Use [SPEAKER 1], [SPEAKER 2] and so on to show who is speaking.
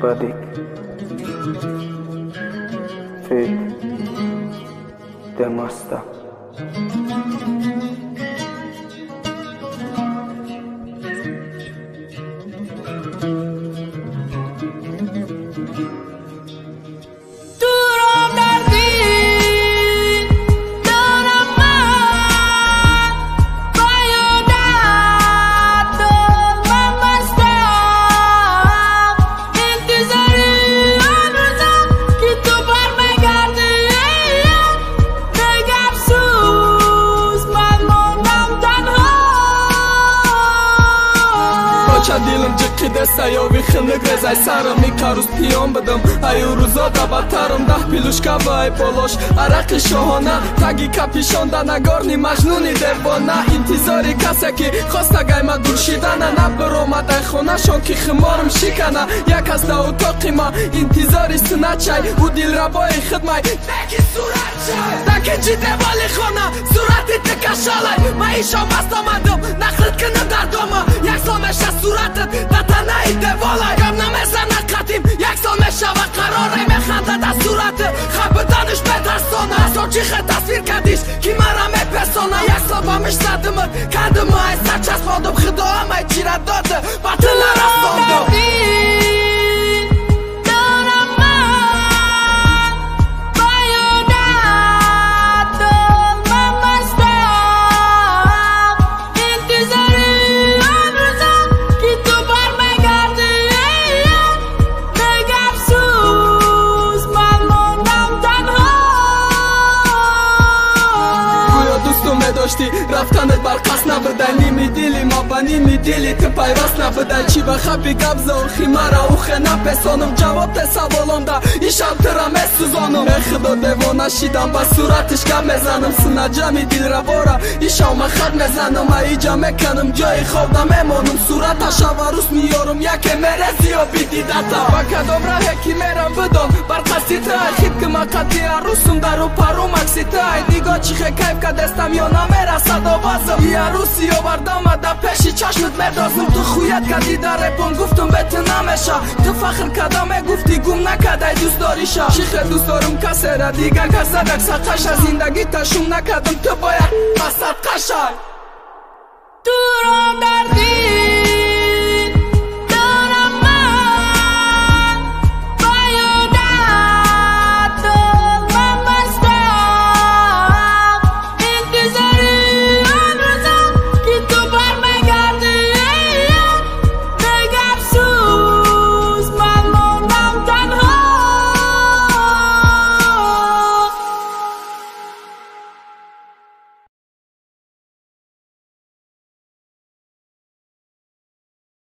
[SPEAKER 1] Badik Faith Demasta
[SPEAKER 2] دیلم جقیده سیاوی خنق رزای سرم میکاروز پیام بدم ایو روزا دا بطرم ده پیلوشکا و ای پولوش عرق شاهانه تگی کپیشانده نگارنی مجنونی دیوانه انتظاری کسی که خواسته گیمه درشیدنه نبر اومده خونه شان که خمارم شکنه یک از دو اتاقی ما انتظاری سنت چای او دیل ربای خدمه دکی صورت چای دکی جیده والی خونه صورتی تکشاله ما ایشان بست آمدم نخرد کنم در دوما یک سال میشه صورتت دتنه ای دوالای کم نمیزم نقدیم یک سال میشه و قراره میخنده در صورت خب دانش بترسانه از چی خد تصویر کدیش کی مرا میپسانه یک سال با مش زدمت کردم های سرچسب آدم خدا همه چی را داده باطل نرستاندم رفتنت بر قصد نبودن نیمی دیلی ما با نیمی دیلی تو پیوست نبودن چی بخبی گبزه و خیمره او خنه پسانم جواب ته سوالم ده ایشان ترا مسوزانم خدا دیوانه شیدم با صورتش کم میزنم سنه جمعی دیل را بارا ایشان من خد میزنم ایجا میکنم جای خواب نمیمانم صورتش و روز میارم یکی مرزی و بیدیدتا با کدام راه کی میرم بدم بر قصدی تا خید که ما قطعی عروسم در و پروم اکسی تا دیگا چی خیف که دستم یا نمیرسد آوازم یه عروسی و بردم در پیشی چشمت مدازم تو خویت کدی در رپم گفتم به تو نمیشه تو فخر کدام گفتی گم نکده دوست داریشه شیخ دوست دارم کسی را دیگه کسدک سقش زندگی تشون نکدم تو باید بسد قشای تو رو دردی